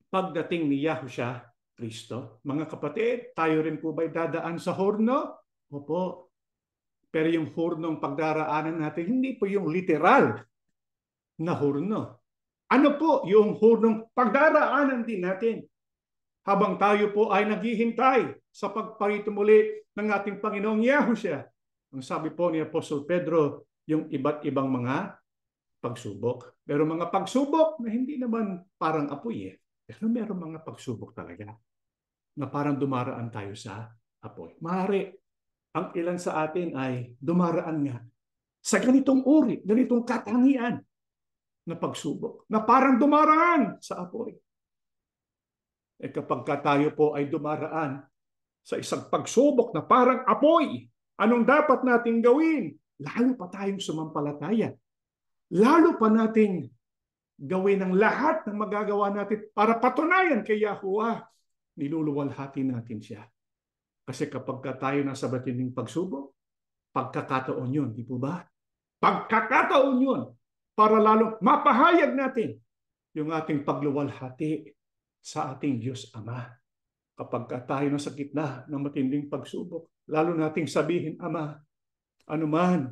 pagdating ni Yahushua Kristo. Mga kapatid, tayo rin po ba'y dadaan sa horno? Opo. Pero yung hurnong pagdaraanan natin, hindi po yung literal na hurno. Ano po yung hurnong pagdaraanan din natin? Habang tayo po ay naghihintay sa pagparito muli ng ating Panginoong Yahushua. Ang sabi po ni Apostol Pedro, yung iba't ibang mga pagsubok. Pero mga pagsubok na hindi naman parang apoy Pero meron mga pagsubok talaga na parang dumaraan tayo sa apoy. Maaari, ang ilan sa atin ay dumaraan nga sa ganitong uri, ganitong katangian na pagsubok, na parang dumaraan sa apoy. Kapag tayo po ay dumaraan sa isang pagsubok na parang apoy, anong dapat nating gawin? Lalo pa tayong sumampalataya. Lalo pa nating gawin ang lahat ng magagawa natin para patunayan kay Yahuwah. Niluluwalhati natin siya. Kasi kapag tayo nasa matinding pagsubok, pagkakataon yun, di po ba? Pagkakataon yun para lalo mapahayag natin yung ating pagluwalhati sa ating Diyos Ama. Kapag tayo nasa gitna ng matinding pagsubok, lalo nating sabihin, Ama, anuman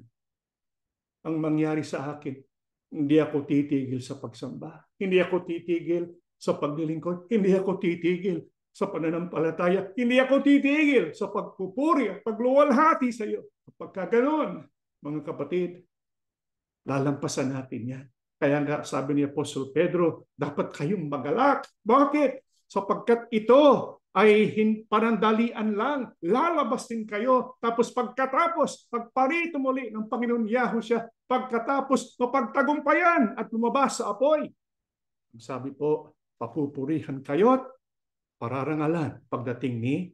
ang mangyari sa akin, hindi ako titigil sa pagsamba. Hindi ako titigil sa paglilingkod. Hindi ako titigil sa pananampalataya. Hindi ako titigil sa pagpupuri at pagluwalhati sa iyo. Kapag ganoon, mga kapatid, lalampasan natin yan. Kaya nga sabi ni Apostol Pedro, dapat kayong magalak. Bakit? Sapagkat ito ay panandalian lang. Lalabas din kayo. Tapos pagkatapos, pagparito muli ng Panginoon Yahushua, pagkatapos mapagtagumpayan at lumabas sa apoy. Sabi po, papupurihan kayo at pararangalan pagdating ni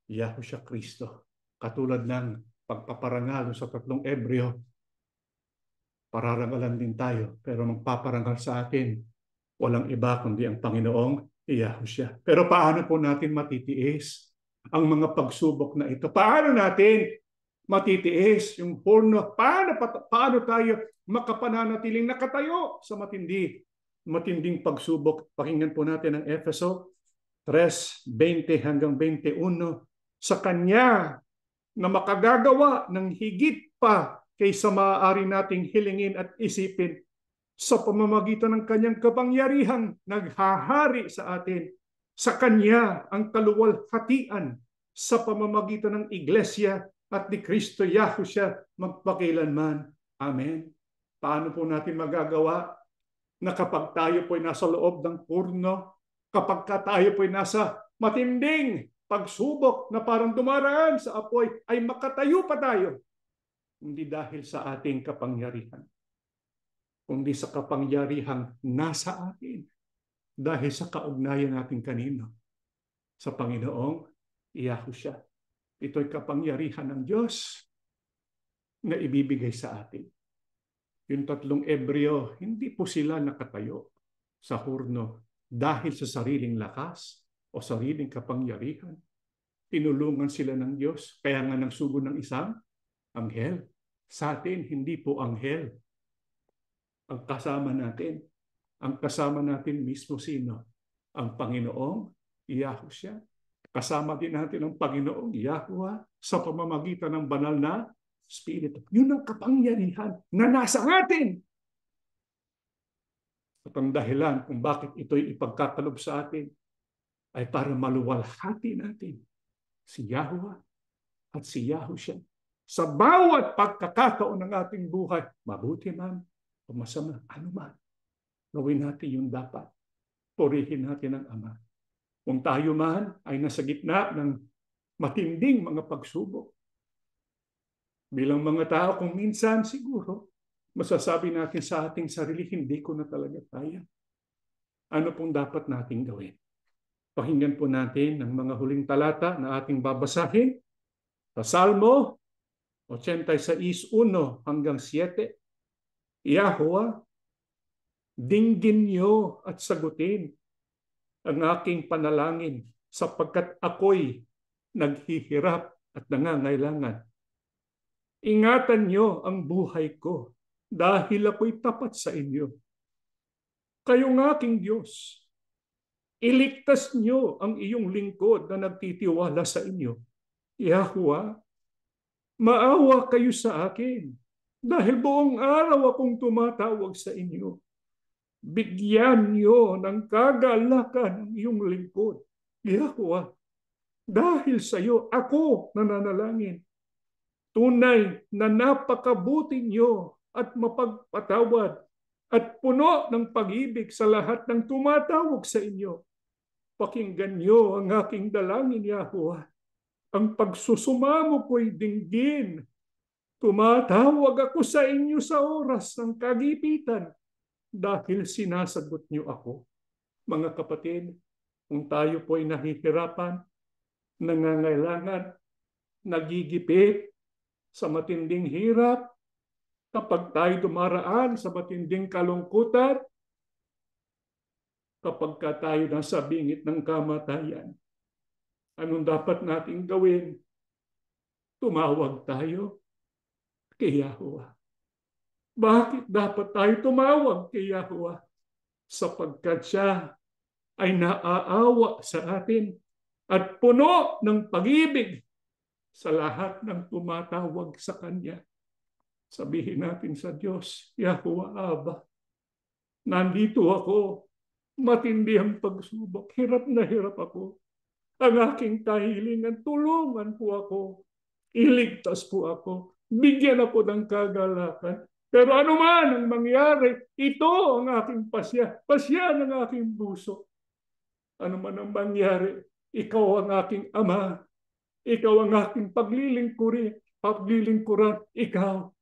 Yahushua Kristo. Katulad ng pagpaparangal sa 3 Hebreo, pararangalan din tayo, pero magpaparangal sa atin, walang iba kundi ang Panginoong Yahushua. Pero paano po natin matitiis ang mga pagsubok na ito? Paano natin matitiis yung horno? Paano tayo makapananatiling nakatayo sa matinding pagsubok? Pakinggan po natin ang Efeso 3:20-21. Sa Kanya na makagagawa ng higit pa kaysa maaari nating hilingin at isipin sa pamamagitan ng Kanyang kapangyarihang naghahari sa atin. Sa Kanya ang kaluwalhatian sa pamamagitan ng Iglesia at ni Kristo Yahushua magpakilanman. Amen. Paano po natin magagawa na kapag tayo po ay nasa loob ng hurno, kapag tayo po ay nasa matinding pagsubok na parang dumaraan sa apoy, ay makatayo pa tayo? Hindi dahil sa ating kapangyarihan, kundi sa kapangyarihang nasa atin dahil sa kaugnayan natin kanino? Sa Panginoong Yahushua. Ito'y kapangyarihan ng Diyos na ibibigay sa atin. Yung 3 Hebreo, hindi po sila nakatayo sa hurno dahil sa sariling lakas o sariling kapangyarihan. Tinulungan sila ng Diyos, kaya nga nagsugo ng isang anghel. Sa atin, hindi po anghel ang kasama natin. Ang kasama natin mismo sino? Ang Panginoong Yahushua. Kasama din natin ang Panginoong Yahuwah sa pamamagitan ng banal na Espiritu. Yun ang kapangyarihan na nasa atin. At ang dahilan kung bakit ito'y ipagkakalob sa atin ay para maluwalhati natin si Yahweh at si Yahushua sa bawat pagkakataon ng ating buhay, mabuti man o masama, ano man, gawin natin yung dapat. Purihin natin ang Ama. Kung tayo man ay nasa gitna ng matinding mga pagsubok, bilang mga tao, kung minsan siguro, masasabi natin sa ating sarili, hindi ko na talaga kaya. Ano pong dapat nating gawin? Pakinggan po natin ang mga huling talata na ating babasahin sa Salmo 86:1 hanggang 7. Yahweh, dinggin niyo at sagutin ang aking panalangin sapagkat ako'y naghihirap at nangangailangan. Ingatan niyo ang buhay ko dahil ako'y tapat sa inyo. Kayong aking Diyos, iligtas niyo ang iyong lingkod na nagtitiwala sa inyo. Yahweh, maawa kayo sa akin dahil buong araw akong tumatawag sa inyo. Bigyan niyo ng kagalakan ang iyong lingkod. Yahweh, dahil sa iyo ako nananalangin. Tunay na napakabuti niyo at mapagpatawad at puno ng pag-ibig sa lahat ng tumatawag sa inyo. Pakinggan niyo ang aking dalangin, Yahweh. Ang pagsusumamo ko'y dinggin. Tumatawag ako sa inyo sa oras ng kagipitan dahil sinasagot niyo ako. Mga kapatid, kung tayo po'y nahihirapan, nangangailangan, nagigipit sa matinding hirap, kapag tayo dumaraan sa matinding kalungkutan, kapag tayo nasa bingit ng kamatayan, anong dapat nating gawin? Tumawag tayo kay Yahweh. Bakit dapat tayo tumawag kay Yahweh? Sapagkat siya ay naaawa sa atin at puno ng pag-ibig sa lahat ng tumatawag sa Kanya. Sabihin natin sa Diyos, Yahweh Abba, nandito ako, matindi ang pagsubok, hirap na hirap ako. Ang aking kahilingan, tulungan po ako, iligtas po ako, bigyan ako ng kagalakan. Pero ano man ang mangyari, ito ang aking pasya ng aking puso. Ano man ang mangyari, ikaw ang aking Ama, ikaw ang aking paglilingkuran, ikaw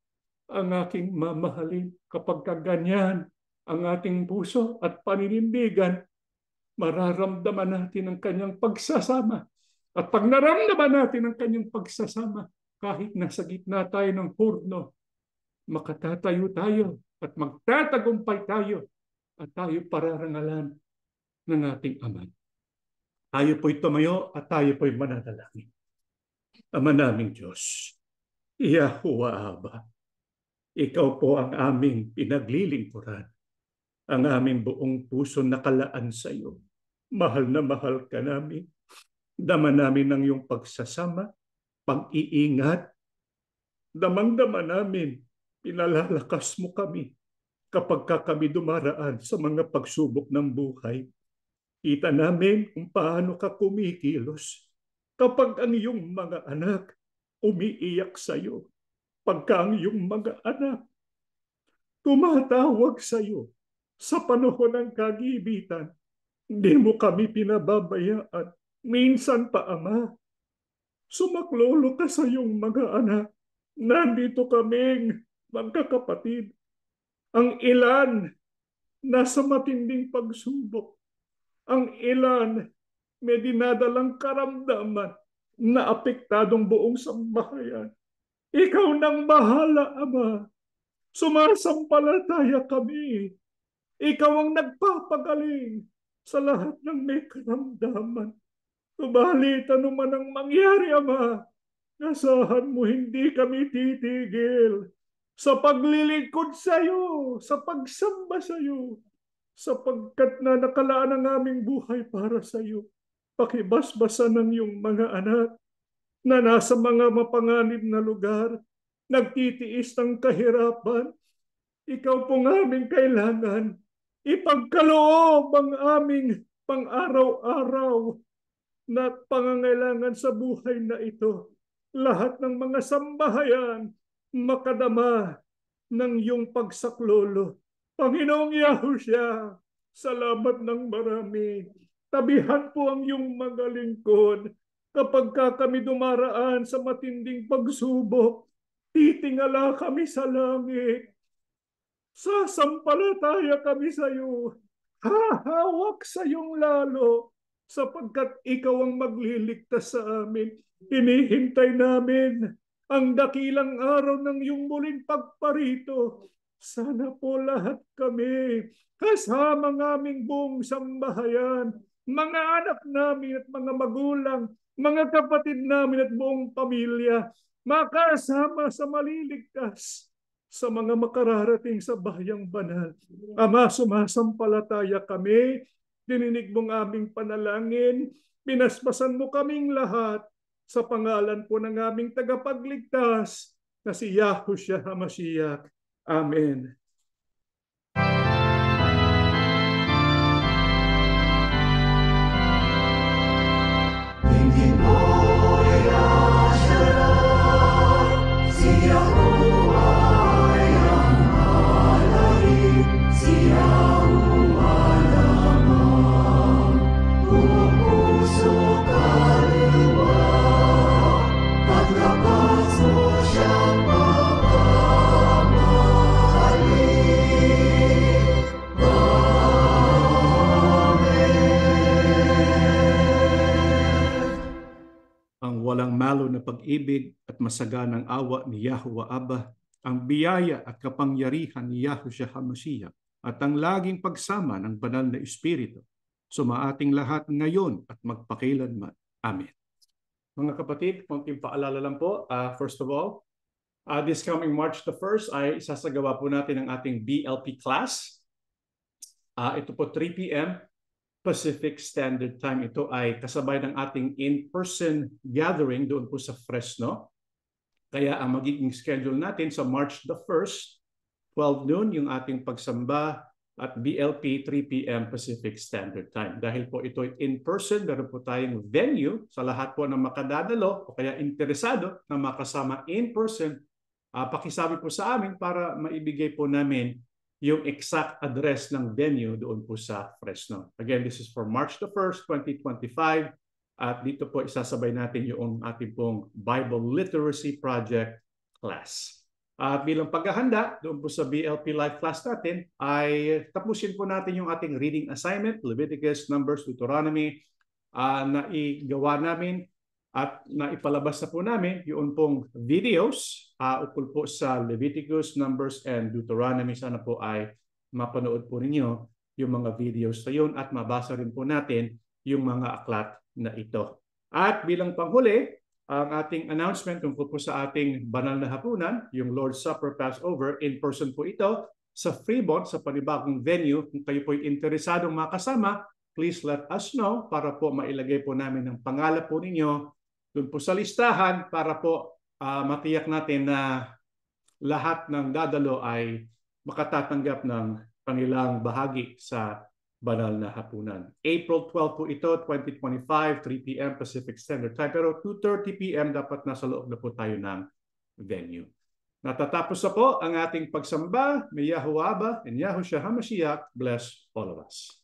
ang aking mamahalin. Kapag kaganyan ang ating puso at paninindigan, mararamdaman natin ang kanyang pagsasama. At pag naramdaman natin ang kanyang pagsasama, kahit nasa gitna tayo ng hurno, makatatayo tayo at magtatagumpay tayo at tayo pararangalan ng ating Ama. Tayo po'y tumayo at tayo po'y mananalangin. Ama naming Diyos, Yahweh Abba, ikaw po ang aming pinaglilingkuran. Ang aming buong puso nakalaan sa iyo. Mahal na mahal ka namin. Dama namin ang iyong pagsasama, pag-iingat. Damang-dama namin, pinalalakas mo kami kapag kami dumaraan sa mga pagsubok ng buhay. Kita namin kung paano ka kumikilos kapag ang iyong mga anak umiiyak sa iyo. Pagka ang iyong mga anak tumatawag sa iyo sa panahon ng kagibitan, hindi mo kami pinababayaan. Minsan pa, Ama, sumaklolo ka sa iyong mga anak. Nandito kaming magkakapatid. Ang ilan nasa matinding pagsubok. Ang ilan may dinadalang karamdaman na apektadong buong sambahayan. Ikaw nang bahala, Ama. Sumasampalataya kami. Ikaw ang nagpapagaling sa lahat ng may karamdaman. Subalit ano man ang mangyari, Ama, asahan mo hindi kami titigil sa paglilingkod sa iyo, sa pagsamba sa iyo, sapagkat na nakalaan ang aming buhay para sa iyo. Pakibasbasan ng iyong mga anak na nasa mga mapanganib na lugar, nagtitiis ng kahirapan. Ikaw pong aming kailangan. ipagkaloob ang aming pang-araw-araw na pangangailangan sa buhay na ito. Lahat ng mga sambahayan makadama ng iyong pagsaklolo. Panginoong Yahushua, salamat ng marami. Tabihan po ang iyong mga lingkod kapag kami dumaraan sa matinding pagsubok. Titingala kami sa langit. Sasampalataya kami sa iyo. Hahawak sa iyong lalo sapagkat ikaw ang magliligtas sa amin. Hinihintay namin ang dakilang araw ng iyong muling pagparito. Sana po lahat kami, kasama ng aming buong sambahayan, mga anak namin at mga magulang, mga kapatid namin at buong pamilya, makasama sa maliligtas sa mga makararating sa bayang banal. Ama, sumasampalataya kami, dininig mong aming panalangin, pinaspasan mo kaming lahat sa pangalan po ng aming tagapagligtas na si Yahushua HaMashiach. Amen. Ang walang malo na pag-ibig at masaganang awa ni Yahuwah Abba, ang biyaya at kapangyarihan ni Yahushua HaMashiach, at ang laging pagsama ng banal na Espiritu, sumaating lahat ngayon at magpakilanman. Amen. Mga kapatid, konting paalala lang po. First of all, this coming March the 1st ay isasagawa po natin ang ating BLP class. Ito po 3 p.m. Pacific Standard Time. Ito ay kasabay ng ating in-person gathering doon po sa Fresno. Kaya ang magiging schedule natin sa March the 1st, 12 noon yung ating pagsamba at BLP 3 p.m. Pacific Standard Time. Dahil po ito in-person, meron po tayong venue sa lahat po na makadadalo o kaya interesado na makasama in-person. Pakisabi po sa amin para maibigay po namin yung exact address ng venue doon po sa Fresno. Again, this is for March the 1st, 2025. At dito po isasabay natin yung ating pong Bible Literacy Project class. At bilang paghahanda doon po sa BLP Live class natin, ay tapusin po natin yung ating reading assignment, Leviticus, Numbers, Deuteronomy, na igawa namin at naipalabas na po namin yung pong videos ukol po sa Leviticus, Numbers, and Deuteronomy. Sana po ay mapanood po ninyo yung mga videos na yun at mabasa rin po natin yung mga aklat na ito. At bilang panghuli, ang ating announcement tungkol po sa ating banal na hapunan, yung Lord's Supper Passover, in person po ito sa Fremont, sa panibagong venue. Kung kayo po ay interesadong makasama, please let us know para po mailagay po namin ang pangalan po ninyo doon po sa listahan para po matiyak natin na lahat ng dadalo ay makatatanggap ng kanilang bahagi sa banal na hapunan. April 12 po ito, 2025, 3 p.m. Pacific Standard Time. Pero 2:30 p.m. dapat nasa loob na po tayo ng venue. Natatapos na po ang ating pagsamba. May Yahuwah Abba and Yahushua HaMashiach bless all of us.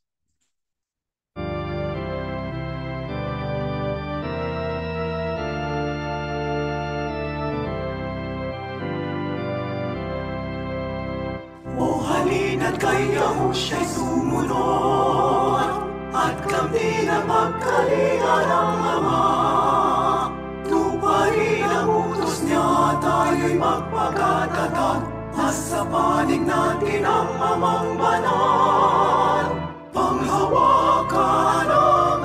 Halina't kay Yahusha'y sumunod, at kami na magkalinga ng Ama. Tuparin ang utos niya, tayo'y magpakatatag, at sa panig natin ang Amang banal. Panghawakan ang